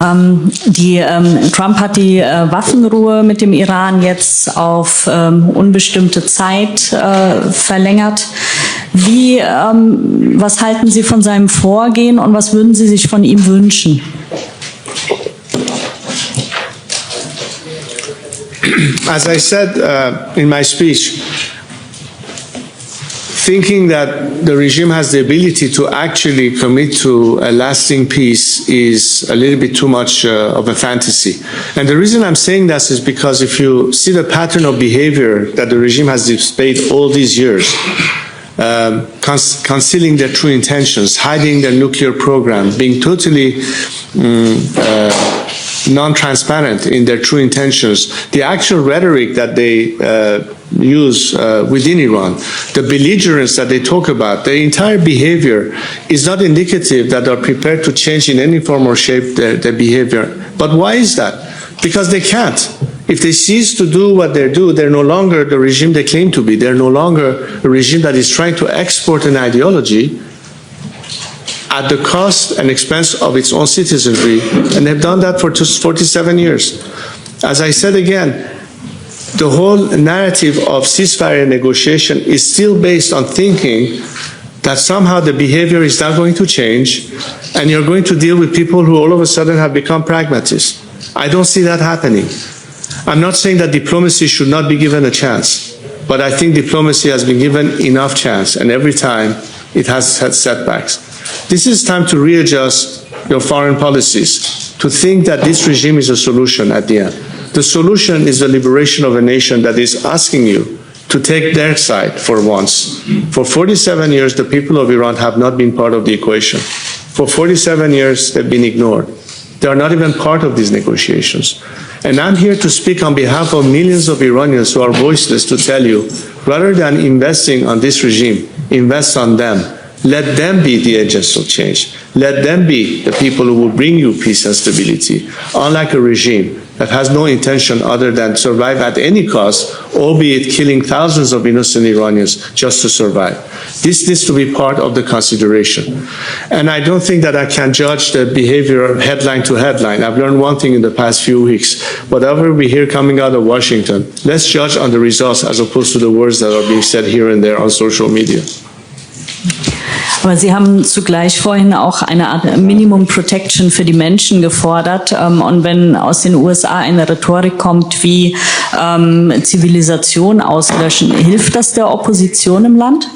Trump hat die Waffenruhe mit dem Iran jetzt auf unbestimmte Zeit verlängert. Was halten Sie von seinem Vorgehen und was würden Sie sich von ihm wünschen? As I said in my speech, thinking that the regime has the ability to actually commit to a lasting peace is a little bit too much of a fantasy. And the reason I'm saying this is because if you see the pattern of behavior that the regime has displayed all these years, concealing their true intentions, hiding their nuclear program, being totally non-transparent in their true intentions, the actual rhetoric that they use within Iran, the belligerence that they talk about, their entire behavior is not indicative that they're prepared to change in any form or shape their behavior. But why is that? Because they can't. If they cease to do what they do, they're no longer the regime they claim to be. They're no longer a regime that is trying to export an ideology at the cost and expense of its own citizenry, and they've done that for 47 years. As I said again, the whole narrative of ceasefire negotiation is still based on thinking that somehow the behavior is not going to change, and you're going to deal with people who all of a sudden have become pragmatists. I don't see that happening. I'm not saying that diplomacy should not be given a chance, but I think diplomacy has been given enough chance, and every time it has had setbacks. This is time to readjust your foreign policies, to think that this regime is a solution at the end. The solution is the liberation of a nation that is asking you to take their side for once. For 47 years, the people of Iran have not been part of the equation. For 47 years, they've been ignored. They are not even part of these negotiations. And I'm here to speak on behalf of millions of Iranians who are voiceless to tell you, rather than investing on this regime, invest on them. Let them be the agents of change. Let them be the people who will bring you peace and stability, unlike a regime that has no intention other than survive at any cost, albeit killing thousands of innocent Iranians just to survive. This needs to be part of the consideration. And I don't think that I can judge the behavior headline to headline. I've learned one thing in the past few weeks. Whatever we hear coming out of Washington, let's judge on the results as opposed to the words that are being said here and there on social media. Aber Sie haben zugleich vorhin auch eine Art Minimum Protection für die Menschen gefordert. Und wenn aus den USA eine Rhetorik kommt wie Zivilisation auslöschen, hilft das der Opposition im Land?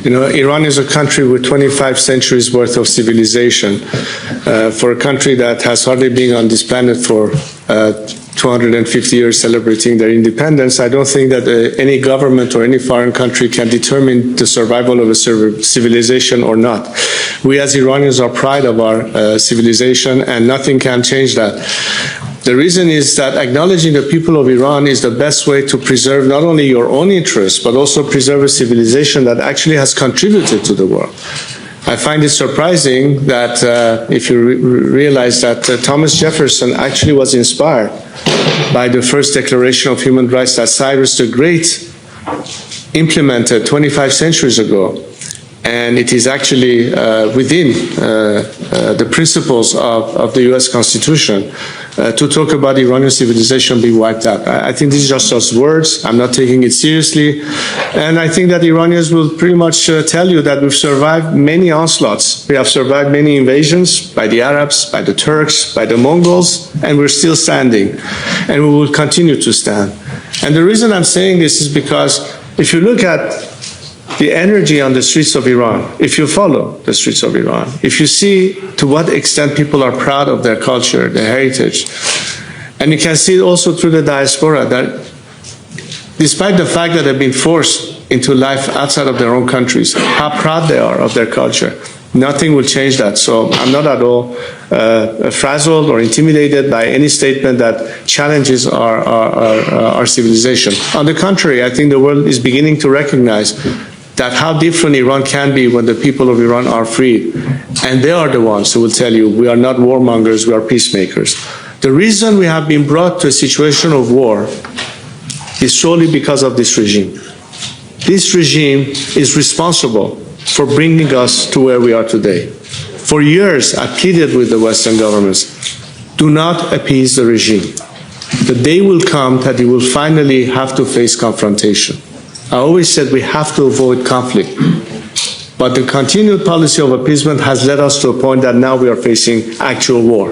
You know, Iran is a country with 25 centuries worth of civilization. For a country that has hardly been on this planet for 250 years celebrating their independence, I don't think that any government or any foreign country can determine the survival of a civilization or not. We as Iranians are proud of our civilization, and nothing can change that. The reason is that acknowledging the people of Iran is the best way to preserve not only your own interests, but also preserve a civilization that actually has contributed to the world. I find it surprising that if you realize that Thomas Jefferson actually was inspired by the first Declaration of Human Rights that Cyrus the Great implemented 25 centuries ago. And it is actually within the principles of the US Constitution to talk about Iranian civilization being wiped out. I think this is just words. I'm not taking it seriously. And I think that Iranians will pretty much tell you that we've survived many onslaughts. We have survived many invasions by the Arabs, by the Turks, by the Mongols, and we're still standing. And we will continue to stand. And the reason I'm saying this is because if you look at the energy on the streets of Iran, if you follow the streets of Iran, if you see to what extent people are proud of their culture, their heritage, and you can see it also through the diaspora that despite the fact that they've been forced into life outside of their own countries, how proud they are of their culture, nothing will change that. So I'm not at all frazzled or intimidated by any statement that challenges our civilization. On the contrary, I think the world is beginning to recognize that how different Iran can be when the people of Iran are free. And they are the ones who will tell you, we are not warmongers, we are peacemakers. The reason we have been brought to a situation of war is solely because of this regime. This regime is responsible for bringing us to where we are today. For years, I pleaded with the Western governments, do not appease the regime. The day will come that you will finally have to face confrontation. I always said we have to avoid conflict. But the continued policy of appeasement has led us to a point that now we are facing actual war.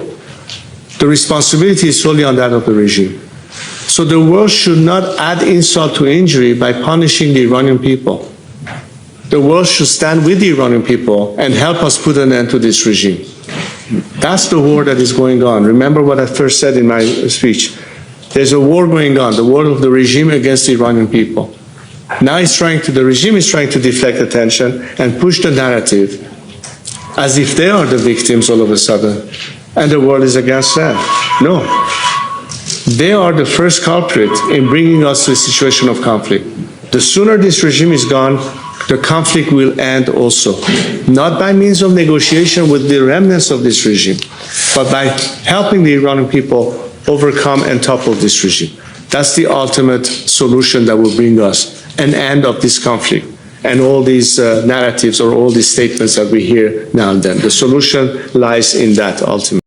The responsibility is solely on that of the regime. So the world should not add insult to injury by punishing the Iranian people. The world should stand with the Iranian people and help us put an end to this regime. That's the war that is going on. Remember what I first said in my speech. There's a war going on, the war of the regime against the Iranian people. Now the regime is trying to deflect attention and push the narrative as if they are the victims all of a sudden, and the world is against them. No. They are the first culprit in bringing us to a situation of conflict. The sooner this regime is gone, the conflict will end also. Not by means of negotiation with the remnants of this regime, but by helping the Iranian people overcome and topple this regime. That's the ultimate solution that will bring us an end of this conflict and all these narratives or all these statements that we hear now and then. The solution lies in that ultimately.